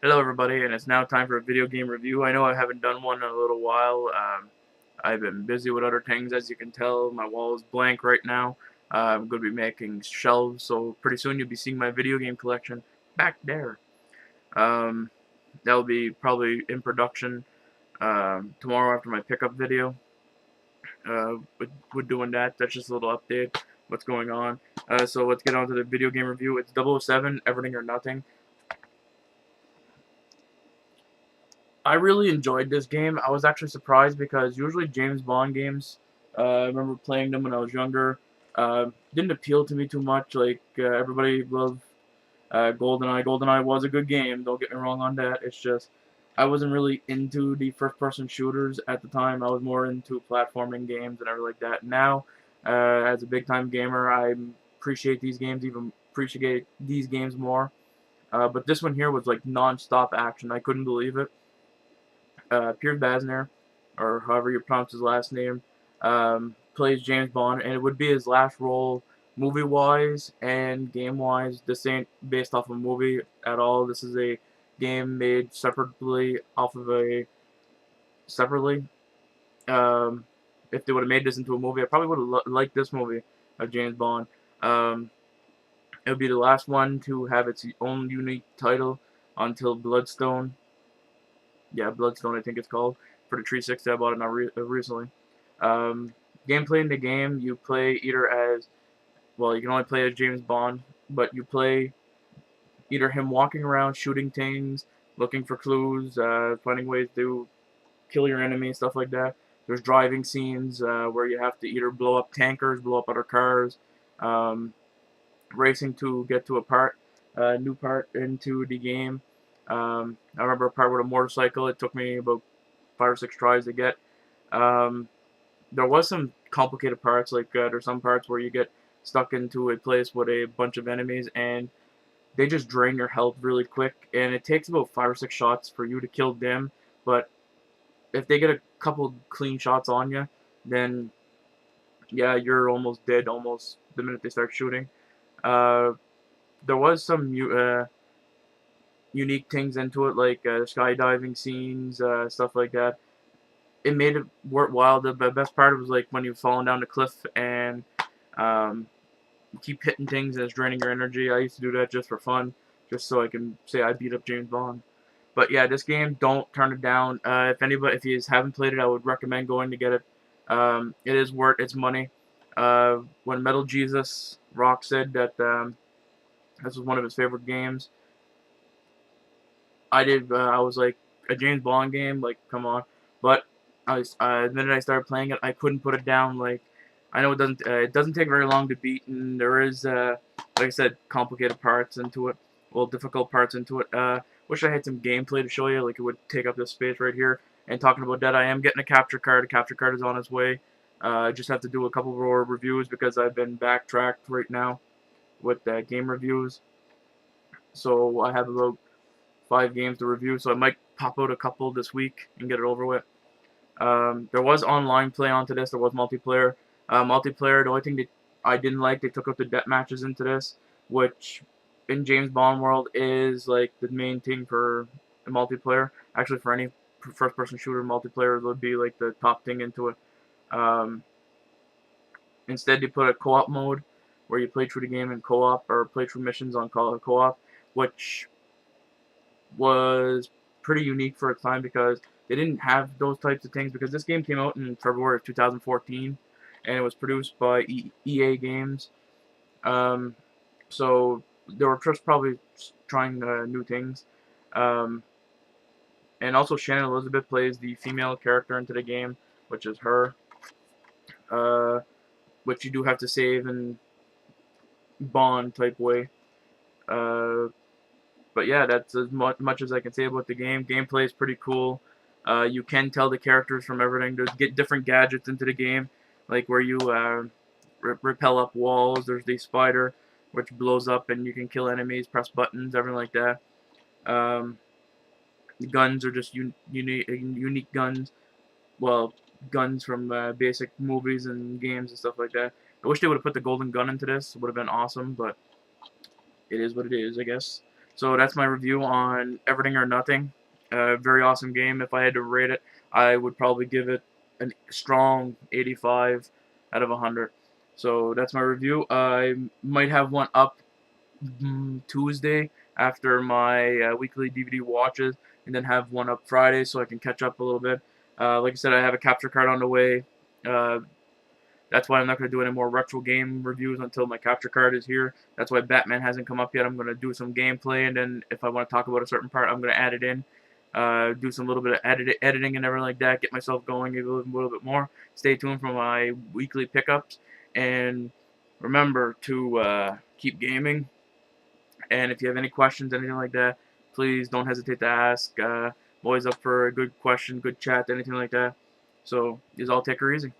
Hello everybody, and it's now time for a video game review. I know I haven't done one in a little while. I've been busy with other things, as you can tell. My wall is blank right now. I'm going to be making shelves, so pretty soon you'll be seeing my video game collection back there. Um, that'll be probably in production tomorrow after my pickup video. With doing that, that's just a little update, what's going on. So let's get on to the video game review. It's 007, Everything or Nothing. I really enjoyed this game. I was actually surprised because usually James Bond games, I remember playing them when I was younger, didn't appeal to me too much. Like, everybody loved GoldenEye. GoldenEye was a good game, don't get me wrong on that. It's just, I wasn't really into the first-person shooters at the time. I was more into platforming games and everything like that. Now, as a big-time gamer, I appreciate these games, even appreciate these games more. But this one here was like non-stop action. I couldn't believe it. Pierce Brosnan, or however you pronounce his last name, plays James Bond, and it would be his last role movie-wise and game-wise. This ain't based off a movie at all. This is a game made separately off of a separately. If they would have made this into a movie, I probably would have liked this movie of James Bond. Um, it would be the last one to have its own unique title until Bloodstone. Yeah, Bloodstone, I think it's called, for the 360. I bought it now recently. Um, Gameplay in the game, you play either as, well, you can only play as James Bond, but you play either him walking around, shooting things, looking for clues, finding ways to kill your enemy, stuff like that. There's driving scenes where you have to either blow up tankers, blow up other cars, um, racing to get to a new part into the game. I remember a part with a motorcycle. It took me about 5 or 6 tries to get. Um, there was some complicated parts, like there's some parts where you get stuck into a place with a bunch of enemies, and they just drain your health really quick, and it takes about 5 or 6 shots for you to kill them. But if they get a couple clean shots on you, then yeah, you're almost dead almost the minute they start shooting. Uh, there was some unique things into it, like skydiving scenes, stuff like that. It made it worthwhile. The best part was like when you're falling down the cliff and um, you keep hitting things and it's draining your energy. I used to do that just for fun, just so I can say I beat up James Bond. But yeah, this game, don't turn it down. If you haven't played it, I would recommend going to get it. It is worth its money. When Metal Jesus Rock said that this was one of his favorite games, I was like, a James Bond game, like, come on. But the minute I started playing it, I couldn't put it down. Like, I know it doesn't take very long to beat, and there is like I said, complicated parts into it, well, difficult parts into it. Wish I had some gameplay to show you, like it would take up this space right here. And talking about that, I am getting a capture card. A capture card is on its way. I just have to do a couple more reviews because I've been backtracked right now with game reviews. So I have about 5 games to review, so I might pop out a couple this week and get it over with. There was online play onto this. There was multiplayer. Multiplayer, the only thing that I didn't like, they took out the death matches into this, which in James Bond world is like the main thing for a multiplayer. Actually, for any first-person shooter, multiplayer would be like the top thing into it. Um, Instead, they put a co-op mode where you play through the game in co-op or play through missions on co-op, which was pretty unique for its time because they didn't have those types of things, because this game came out in February of 2014 and it was produced by EA Games. Um, so they were just probably trying new things. Um, and also Shannon Elizabeth plays the female character into the game, which is her, uh, which you do have to save in Bond type way. Uh, But yeah, that's as much as I can say about the game. Gameplay is pretty cool. You can tell the characters from everything. There's different gadgets into the game, like where you repel up walls. There's the spider, which blows up and you can kill enemies, press buttons, everything like that. Um, the guns are just unique guns. Well, guns from basic movies and games and stuff like that. I wish they would have put the golden gun into this. It would have been awesome, but it is what it is, I guess. So that's my review on Everything or Nothing. Very awesome game. If I had to rate it, I would probably give it a strong 85 out of 100. So that's my review. I might have one up Tuesday after my weekly DVD watches, and then have one up Friday so I can catch up a little bit. Like I said, I have a capture card on the way. Uh, that's why I'm not going to do any more retro game reviews until my capture card is here. That's why Batman hasn't come up yet. I'm going to do some gameplay, and then if I want to talk about a certain part, I'm going to add it in. Do some little bit of editing and everything like that. Get myself going a little bit more. Stay tuned for my weekly pickups. And remember to keep gaming. And if you have any questions, anything like that, please don't hesitate to ask. I'm always up for a good question, good chat, anything like that. So, you all take her easy.